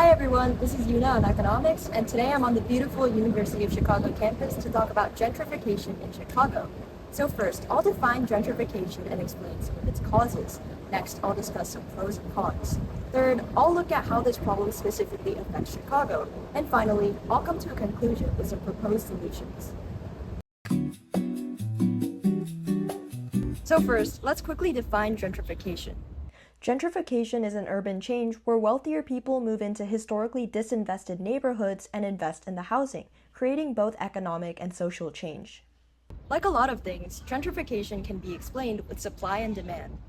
Hi everyone, this is Yuna on economics, and today I'm on the beautiful University of Chicago campus to talk about gentrification in Chicago. So first, I'll define gentrification and explain some of its causes. Next, I'll discuss some pros and cons. Third, I'll look at how this problem specifically affects Chicago. And finally, I'll come to a conclusion with some proposed solutions. So first, let's quickly define gentrification. Gentrification is an urban change where wealthier people move into historically disinvested neighborhoods and invest in the housing, creating both economic and social change. Like a lot of things, gentrification can be explained with supply and demand.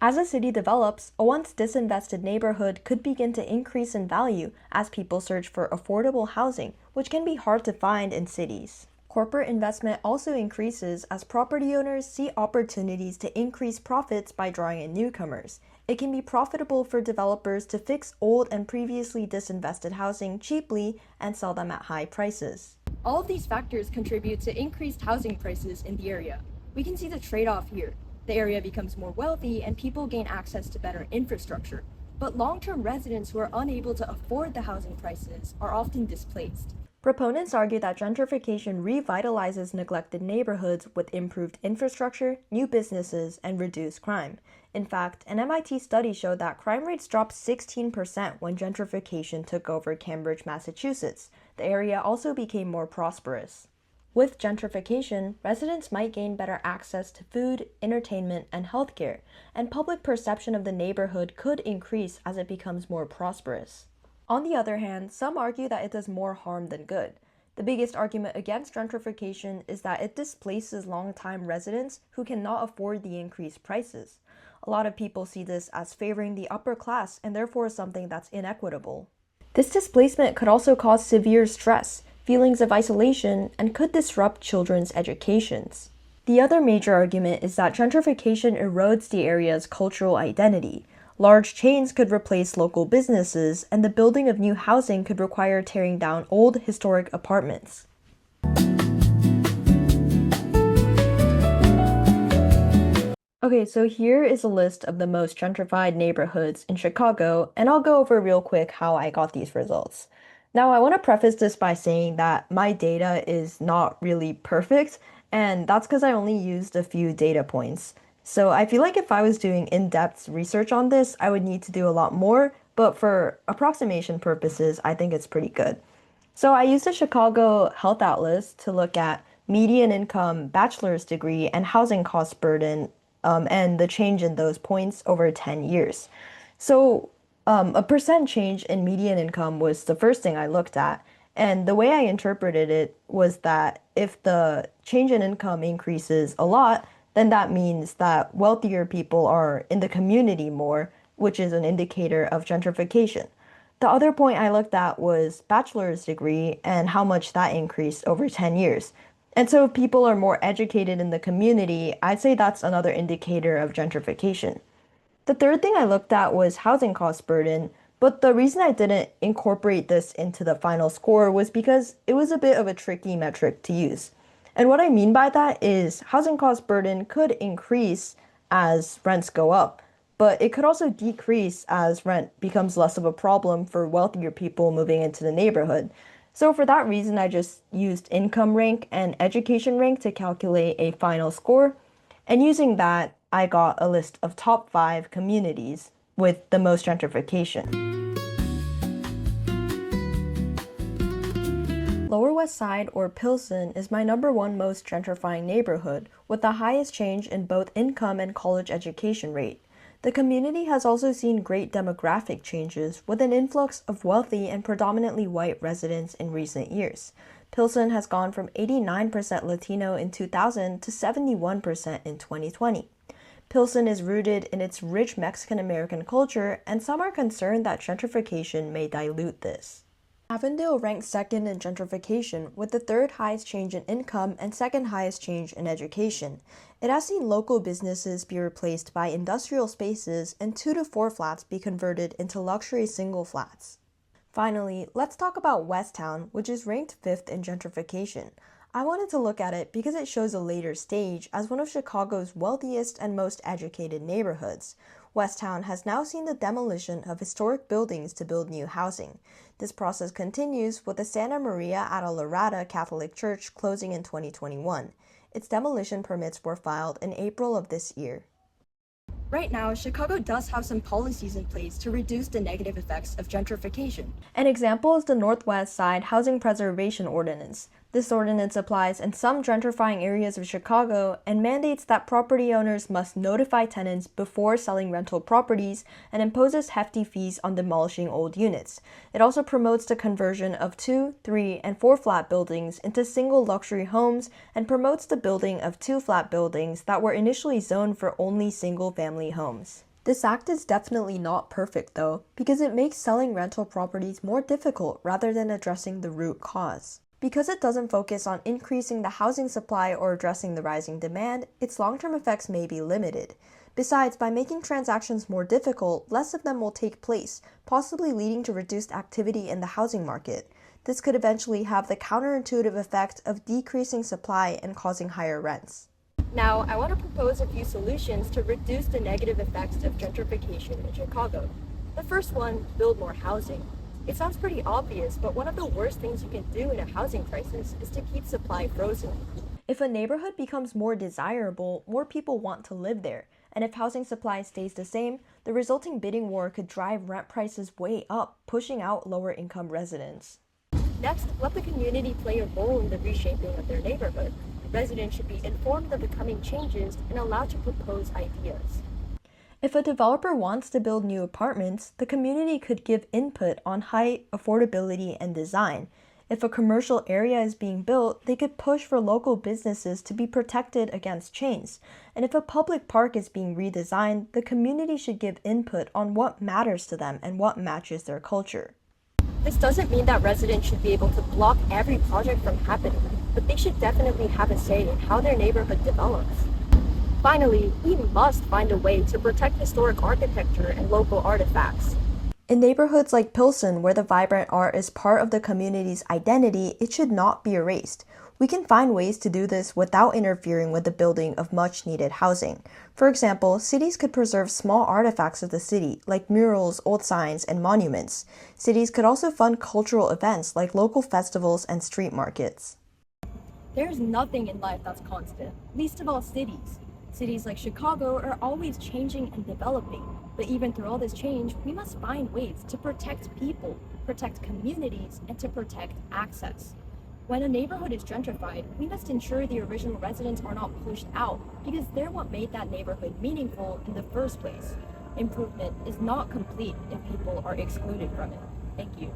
As a city develops, a once disinvested neighborhood could begin to increase in value as people search for affordable housing, which can be hard to find in cities. Corporate investment also increases as property owners see opportunities to increase profits by drawing in newcomers. It can be profitable for developers to fix old and previously disinvested housing cheaply and sell them at high prices. All of these factors contribute to increased housing prices in the area. We can see the trade-off here. The area becomes more wealthy and people gain access to better infrastructure. But long-term residents who are unable to afford the housing prices are often displaced. Proponents argue that gentrification revitalizes neglected neighborhoods with improved infrastructure, new businesses, and reduced crime. In fact, an MIT study showed that crime rates dropped 16% when gentrification took over Cambridge, Massachusetts. The area also became more prosperous. With gentrification, residents might gain better access to food, entertainment, and healthcare, and public perception of the neighborhood could increase as it becomes more prosperous. On the other hand, some argue that it does more harm than good. The biggest argument against gentrification is that it displaces long-time residents who cannot afford the increased prices. A lot of people see this as favoring the upper class and therefore something that's inequitable. This displacement could also cause severe stress, feelings of isolation, and could disrupt children's educations. The other major argument is that gentrification erodes the area's cultural identity. Large chains could replace local businesses, and the building of new housing could require tearing down old historic apartments. Okay, so here is a list of the most gentrified neighborhoods in Chicago, and I'll go over real quick how I got these results. Now, I want to preface this by saying that my data is not really perfect, and that's because I only used a few data points. So I feel like if I was doing in-depth research on this, I would need to do a lot more, but for approximation purposes, I think it's pretty good. So I used the Chicago Health Atlas to look at median income, bachelor's degree, and housing cost burden, and the change in those points over 10 years. So a percent change in median income was the first thing I looked at. And the way I interpreted it was that if the change in income increases a lot, then that means that wealthier people are in the community more, which is an indicator of gentrification. The other point I looked at was bachelor's degree and how much that increased over 10 years. And so if people are more educated in the community, I'd say that's another indicator of gentrification. The third thing I looked at was housing cost burden, but the reason I didn't incorporate this into the final score was because it was a bit of a tricky metric to use. And what I mean by that is housing cost burden could increase as rents go up, but it could also decrease as rent becomes less of a problem for wealthier people moving into the neighborhood. So for that reason, I just used income rank and education rank to calculate a final score. And using that, I got a list of top 5 communities with the most gentrification. Lower West Side, or Pilsen, is my #1 most gentrifying neighborhood, with the highest change in both income and college education rate. The community has also seen great demographic changes, with an influx of wealthy and predominantly white residents in recent years. Pilsen has gone from 89% Latino in 2000 to 71% in 2020. Pilsen is rooted in its rich Mexican-American culture, and some are concerned that gentrification may dilute this. Avondale ranks second in gentrification, with the third highest change in income and second highest change in education. It has seen local businesses be replaced by industrial spaces and 2 to 4 flats be converted into luxury single flats. Finally, let's talk about Westtown, which is ranked 5th in gentrification. I wanted to look at it because it shows a later stage as one of Chicago's wealthiest and most educated neighborhoods. Westtown has now seen the demolition of historic buildings to build new housing. This process continues with the Santa Maria Adolorada Catholic Church closing in 2021. Its demolition permits were filed in April of this year. Right now, Chicago does have some policies in place to reduce the negative effects of gentrification. An example is the Northwest Side Housing Preservation Ordinance. This ordinance applies in some gentrifying areas of Chicago and mandates that property owners must notify tenants before selling rental properties and imposes hefty fees on demolishing old units. It also promotes the conversion of 2, 3, and 4-flat buildings into single luxury homes and promotes the building of 2-flat buildings that were initially zoned for only single-family homes. This act is definitely not perfect though, because it makes selling rental properties more difficult rather than addressing the root cause. Because it doesn't focus on increasing the housing supply or addressing the rising demand, its long-term effects may be limited. Besides, by making transactions more difficult, less of them will take place, possibly leading to reduced activity in the housing market. This could eventually have the counterintuitive effect of decreasing supply and causing higher rents. Now, I want to propose a few solutions to reduce the negative effects of gentrification in Chicago. The first one, build more housing. It sounds pretty obvious, but one of the worst things you can do in a housing crisis is to keep supply frozen. If a neighborhood becomes more desirable, more people want to live there. And if housing supply stays the same, the resulting bidding war could drive rent prices way up, pushing out lower-income residents. Next, let the community play a role in the reshaping of their neighborhood. Residents should be informed of the coming changes and allowed to propose ideas. If a developer wants to build new apartments, the community could give input on height, affordability, and design. If a commercial area is being built, they could push for local businesses to be protected against chains. And if a public park is being redesigned, the community should give input on what matters to them and what matches their culture. This doesn't mean that residents should be able to block every project from happening, but they should definitely have a say in how their neighborhood develops. Finally, we must find a way to protect historic architecture and local artifacts. In neighborhoods like Pilsen, where the vibrant art is part of the community's identity, it should not be erased. We can find ways to do this without interfering with the building of much-needed housing. For example, cities could preserve small artifacts of the city, like murals, old signs, and monuments. Cities could also fund cultural events like local festivals and street markets. There's nothing in life that's constant, least of all cities. Cities like Chicago are always changing and developing, but even through all this change, we must find ways to protect people, protect communities, and to protect access. When a neighborhood is gentrified, we must ensure the original residents are not pushed out because they're what made that neighborhood meaningful in the first place. Improvement is not complete if people are excluded from it. Thank you.